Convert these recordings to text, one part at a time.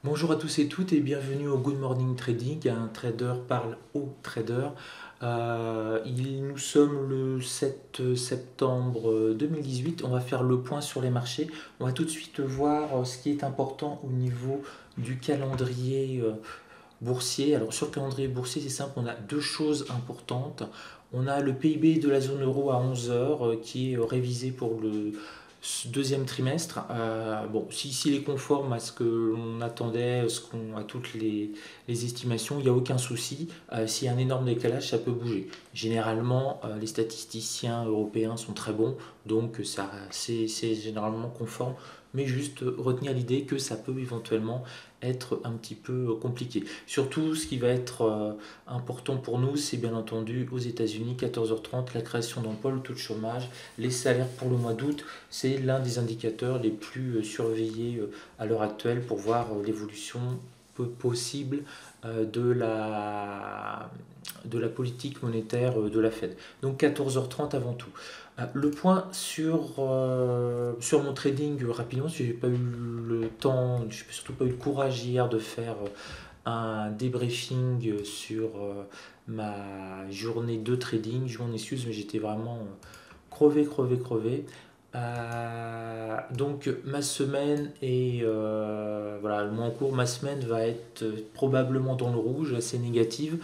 Bonjour à tous et toutes et bienvenue au Good Morning Trading. Un trader parle au trader. Nous sommes le 7 septembre 2018. On va faire le point sur les marchés. On va tout de suite voir ce qui est important au niveau du calendrier boursier. Alors sur le calendrier boursier, c'est simple, on a deux choses importantes. On a le PIB de la zone euro à 11 heures qui est révisé pour le deuxième trimestre. Bon, s'il est conforme à ce que l'on attendait, à toutes les estimations, il n'y a aucun souci. S'il y a un énorme décalage, ça peut bouger. Généralement, les statisticiens européens sont très bons, donc c'est généralement conforme. Mais juste retenir l'idée que ça peut éventuellement être un petit peu compliqué. Surtout, ce qui va être important pour nous, c'est bien entendu aux États-Unis, 14h30, la création d'emplois, le taux de chômage, les salaires pour le mois d'août. C'est l'un des indicateurs les plus surveillés à l'heure actuelle pour voir l'évolution possible de la politique monétaire de la Fed. Donc 14h30 avant tout. Le point sur mon trading rapidement, parce que j'ai pas eu le temps, j'ai surtout pas eu le courage hier de faire un débriefing sur ma journée de trading. Je m'en excuse, mais j'étais vraiment crevé. Donc ma semaine est voilà, le mois en cours, ma semaine va être probablement dans le rouge, assez négative.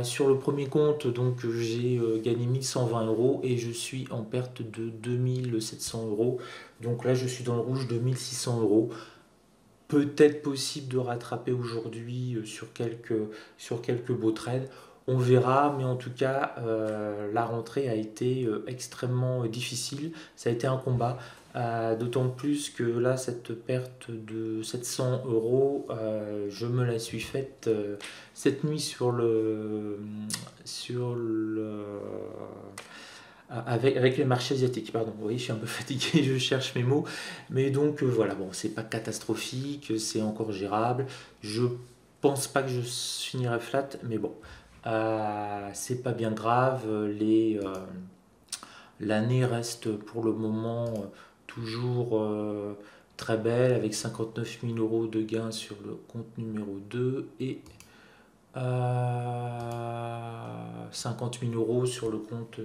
Sur le premier compte, donc j'ai gagné 1120 euros et je suis en perte de 2700 euros. Donc là, je suis dans le rouge de 1600 euros. Peut-être possible de rattraper aujourd'hui sur quelques beaux trades. On verra, mais en tout cas, la rentrée a été extrêmement difficile. Ça a été un combat. D'autant plus que là, cette perte de 700 euros, je me la suis faite cette nuit avec les marchés asiatiques. Pardon, oui, je suis un peu fatigué, je cherche mes mots. Mais donc voilà, bon, c'est pas catastrophique, c'est encore gérable. Je pense pas que je finirai flat, mais bon, c'est pas bien grave. L'année reste pour le moment toujours très belle avec 59 000 euros de gains sur le compte numéro 2 et 50 000 euros sur le compte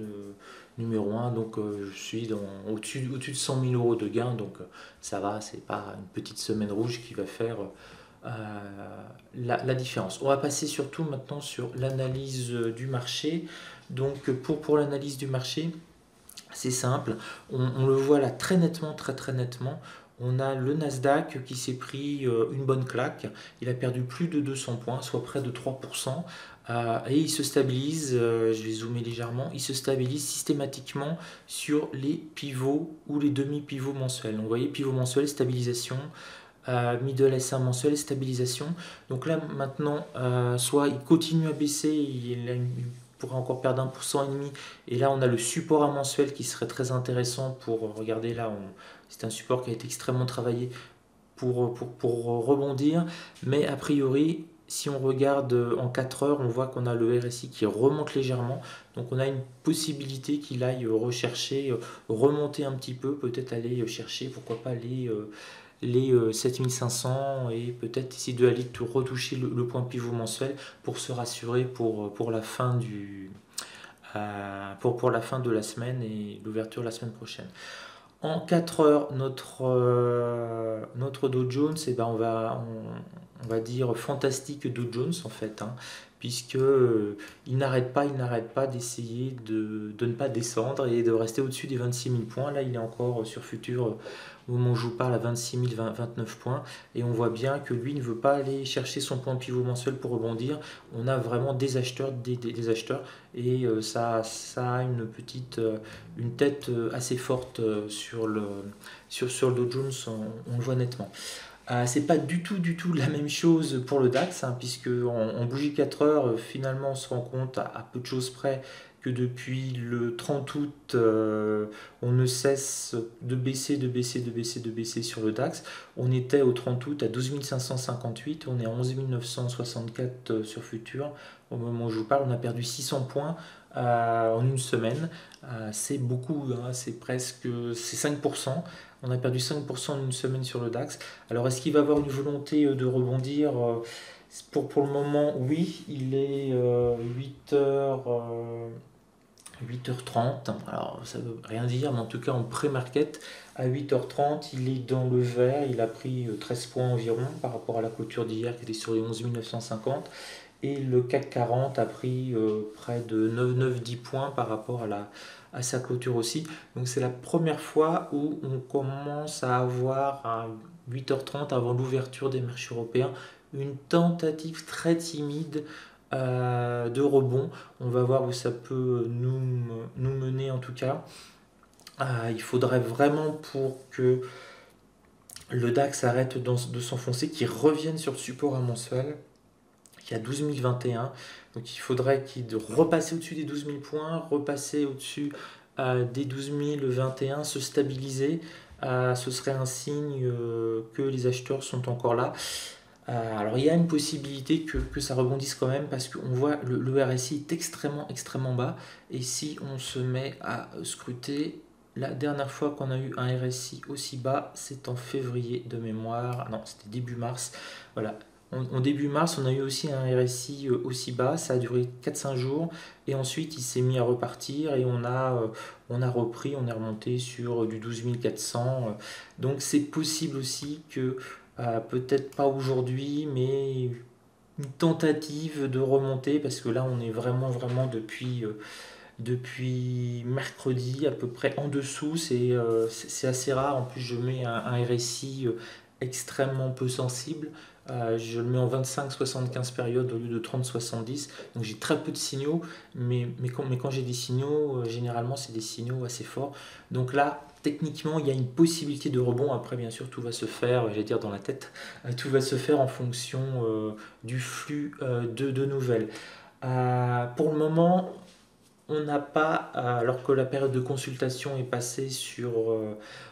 numéro 1. Donc je suis au-dessus de 100 000 euros de gains. Donc ça va, c'est pas une petite semaine rouge qui va faire euh, la différence. On va passer surtout maintenant sur l'analyse du marché. Donc pour l'analyse du marché, c'est simple, on le voit là très nettement, très nettement. On a le Nasdaq qui s'est pris une bonne claque. Il a perdu plus de 200 points, soit près de 3%. Et il se stabilise, je vais zoomer légèrement, il se stabilise systématiquement sur les pivots ou les demi-pivots mensuels. Donc, vous voyez, pivot mensuel, stabilisation, middle S1 mensuel, stabilisation. Donc là maintenant, soit il continue à baisser, il pourrait encore perdre 1,5%. Et là on a le support à mensuel qui serait très intéressant pour regarder là, c'est un support qui a été extrêmement travaillé pour rebondir. Mais a priori, si on regarde en 4 heures, on voit qu'on a le RSI qui remonte légèrement. Donc on a une possibilité qu'il aille rechercher, remonter un petit peu, peut-être aller chercher, pourquoi pas les 7500 et peut-être essayer de aller retoucher le point pivot mensuel pour se rassurer pour la fin pour la fin de la semaine et l'ouverture la semaine prochaine. En 4 heures, notre Dow Jones, eh ben on va dire fantastique Dow Jones en fait, hein, puisque il n'arrête pas d'essayer de ne pas descendre et de rester au-dessus des 26 000 points. Là, il est encore sur futur au moment où je vous parle à 26 029 points et on voit bien que lui ne veut pas aller chercher son point pivot mensuel pour rebondir. On a vraiment des acheteurs, des acheteurs et ça a une tête assez forte sur le Dow Jones, on le voit nettement. C'est pas du tout la même chose pour le DAX, hein, puisque en bougie 4 heures, finalement, on se rend compte à peu de choses près que depuis le 30 août, on ne cesse de baisser, de baisser, de baisser, de baisser sur le DAX. On était au 30 août à 12 558, on est à 11 964 sur Futur. Au moment où je vous parle, on a perdu 600 points en une semaine. C'est beaucoup, hein, c'est 5%. On a perdu 5% en une semaine sur le DAX. Alors est-ce qu'il va avoir une volonté de rebondir? Pour le moment, oui, il est 8h30. Alors ça ne veut rien dire, mais en tout cas en pré-market, à 8h30, il est dans le vert. Il a pris 13 points environ par rapport à la clôture d'hier qui était sur les 11 950. Et le CAC 40 a pris près de 9-10 points par rapport à sa clôture aussi. Donc c'est la première fois où on commence à avoir à 8h30, avant l'ouverture des marchés européens, une tentative très timide de rebond. On va voir où ça peut nous mener en tout cas. Il faudrait vraiment pour que le DAX arrête de s'enfoncer, qu'il revienne sur le support à mensuel qui est à 12 021. Donc il faudrait qu'il repasse au-dessus des 12 000 points, repasser au-dessus des 12 021, se stabiliser. Ce serait un signe que les acheteurs sont encore là. Alors il y a une possibilité que ça rebondisse quand même parce qu'on voit le RSI est extrêmement bas. Et si on se met à scruter, la dernière fois qu'on a eu un RSI aussi bas, c'est en février de mémoire. Non, c'était début mars. Voilà. En début mars, on a eu aussi un RSI aussi bas, ça a duré 4-5 jours, et ensuite il s'est mis à repartir, et on a repris, on est remonté sur du 12 400. Donc c'est possible aussi que, peut-être pas aujourd'hui, mais une tentative de remonter, parce que là on est vraiment depuis mercredi à peu près en dessous, c'est assez rare. En plus je mets un RSI extrêmement peu sensible. Je le mets en 25-75 périodes au lieu de 30-70. Donc j'ai très peu de signaux, mais quand j'ai des signaux, généralement c'est des signaux assez forts. Donc là, techniquement, il y a une possibilité de rebond. Après, bien sûr, tout va se faire, j'allais dire dans la tête, tout va se faire en fonction du flux de nouvelles. Pour le moment, on n'a pas, alors que la période de consultation est passée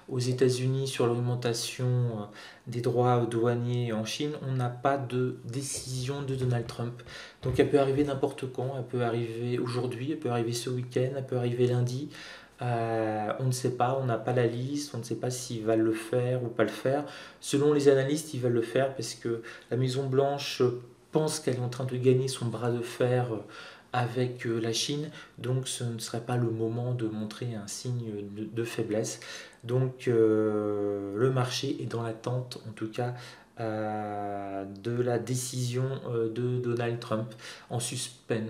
aux États-Unis sur l'augmentation des droits douaniers en Chine, on n'a pas de décision de Donald Trump. Donc elle peut arriver n'importe quand, elle peut arriver aujourd'hui, elle peut arriver ce week-end, elle peut arriver lundi. On ne sait pas, on n'a pas la liste, on ne sait pas s'il va le faire ou pas le faire. Selon les analystes, il va le faire parce que la Maison Blanche pense qu'elle est en train de gagner son bras de fer avec la Chine, donc ce ne serait pas le moment de montrer un signe de faiblesse. Donc le marché est dans l'attente, en tout cas, de la décision de Donald Trump en suspension.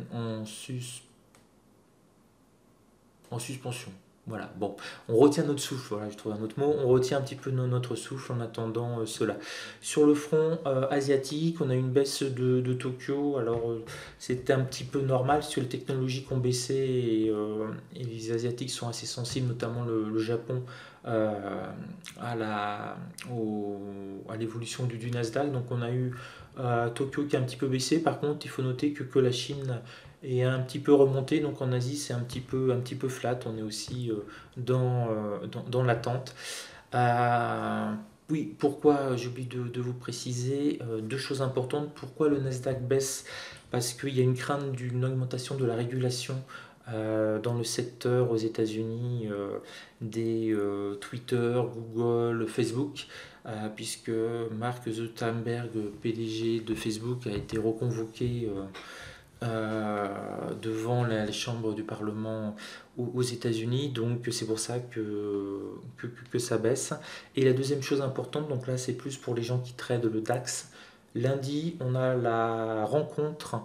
Voilà, bon, on retient notre souffle, voilà, je trouve un autre mot, on retient un petit peu notre souffle en attendant cela. Sur le front asiatique, on a une baisse de Tokyo, alors c'était un petit peu normal, parce que les technologies ont baissé et les Asiatiques sont assez sensibles, notamment le Japon, à l'évolution du Nasdaq. Donc on a eu Tokyo qui a un petit peu baissé, par contre il faut noter que la Chine et un petit peu remonté, donc en Asie c'est un petit peu flat, on est aussi dans l'attente. Oui, pourquoi, j'ai oublié de vous préciser, deux choses importantes. Pourquoi le Nasdaq baisse? Parce qu'il y a une crainte d'une augmentation de la régulation dans le secteur aux États-Unis des Twitter, Google, Facebook, puisque Mark Zuckerberg, PDG de Facebook, a été reconvoqué devant la chambre du Parlement aux États-Unis, donc c'est pour ça que ça baisse. Et la deuxième chose importante, donc là c'est plus pour les gens qui tradent le DAX, lundi on a la rencontre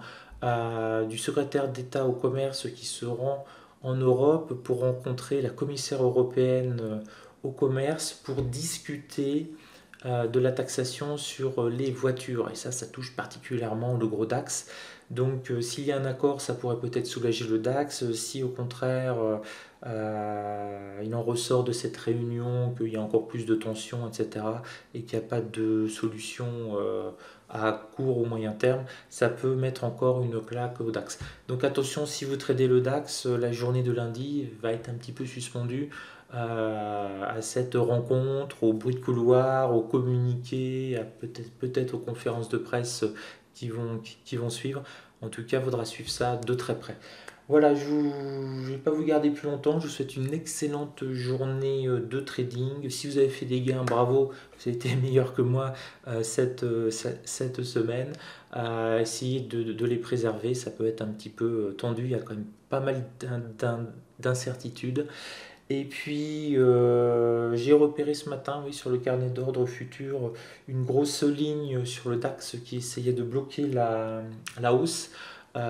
du secrétaire d'État au commerce qui se rend en Europe pour rencontrer la commissaire européenne au commerce pour discuter de la taxation sur les voitures. Et ça touche particulièrement le gros DAX. Donc s'il y a un accord, ça pourrait peut-être soulager le DAX. Si au contraire, il en ressort de cette réunion qu'il y a encore plus de tensions, etc., et qu'il n'y a pas de solution à court ou moyen terme, ça peut mettre encore une claque au DAX. Donc attention, si vous tradez le DAX, la journée de lundi va être un petit peu suspendue à cette rencontre, au bruit de couloir, aux communiqués, à peut-être aux conférences de presse qui vont suivre. En tout cas, il faudra suivre ça de très près. Voilà, je ne vais pas vous garder plus longtemps. Je vous souhaite une excellente journée de trading. Si vous avez fait des gains, bravo, vous avez été meilleur que moi cette semaine. Essayez de les préserver. Ça peut être un petit peu tendu. Il y a quand même pas mal d'incertitudes. Et puis, j'ai repéré ce matin, oui, sur le carnet d'ordre futur, une grosse ligne sur le DAX qui essayait de bloquer la hausse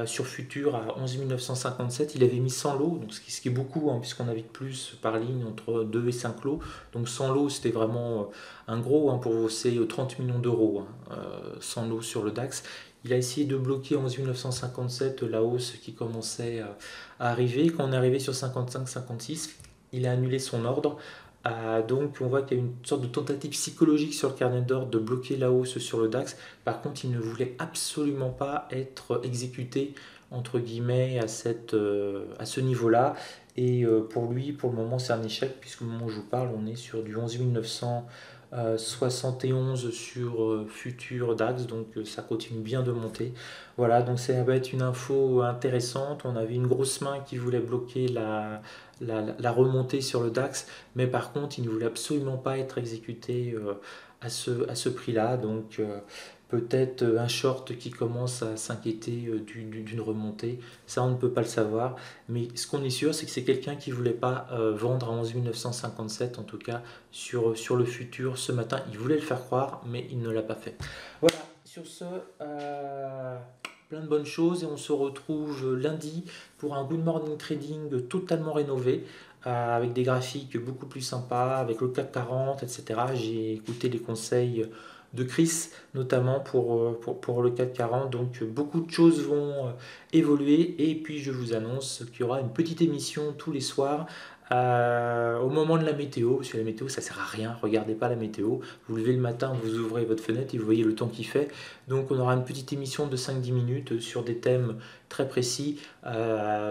sur futur à 11 957. Il avait mis 100 lots, donc ce qui est beaucoup, hein, puisqu'on navigue plus par ligne entre 2 et 5 lots. Donc 100 lots, c'était vraiment un gros, hein, pour vous, c'est 30 millions d'euros, hein, 100 lots sur le DAX. Il a essayé de bloquer 11 957 la hausse qui commençait à arriver. Quand on est arrivé sur 55-56, il a annulé son ordre. Donc on voit qu'il y a une sorte de tentative psychologique sur le carnet d'ordre de bloquer la hausse sur le DAX. Par contre, il ne voulait absolument pas être exécuté entre guillemets à ce niveau-là. Et pour lui, pour le moment, c'est un échec, puisque au moment où je vous parle, on est sur du 11 971 sur futur DAX, donc ça continue bien de monter. Voilà, donc ça va être une info intéressante. On avait une grosse main qui voulait bloquer la remontée sur le DAX, mais par contre, il ne voulait absolument pas être exécuté à ce prix-là. Donc peut-être un short qui commence à s'inquiéter d'une remontée. Ça, on ne peut pas le savoir. Mais ce qu'on est sûr, c'est que c'est quelqu'un qui ne voulait pas vendre à 11 957, en tout cas sur le futur ce matin. Il voulait le faire croire, mais il ne l'a pas fait. Voilà, sur ce, plein de bonnes choses, et on se retrouve lundi pour un Good Morning Trading totalement rénové, avec des graphiques beaucoup plus sympas, avec le CAC 40, etc. J'ai écouté les conseils de Chris, notamment pour le CAC 40. Donc beaucoup de choses vont évoluer, et puis je vous annonce qu'il y aura une petite émission tous les soirs au moment de la météo, parce que la météo ça sert à rien, regardez pas la météo, vous levez le matin, vous ouvrez votre fenêtre et vous voyez le temps qu'il fait. Donc on aura une petite émission de 5-10 minutes sur des thèmes très précis,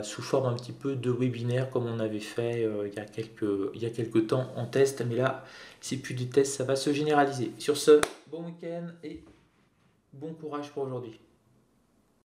sous forme un petit peu de webinaire, comme on avait fait il y a quelques temps en test, mais là c'est plus des tests, ça va se généraliser. Sur ce, bon week-end et bon courage pour aujourd'hui.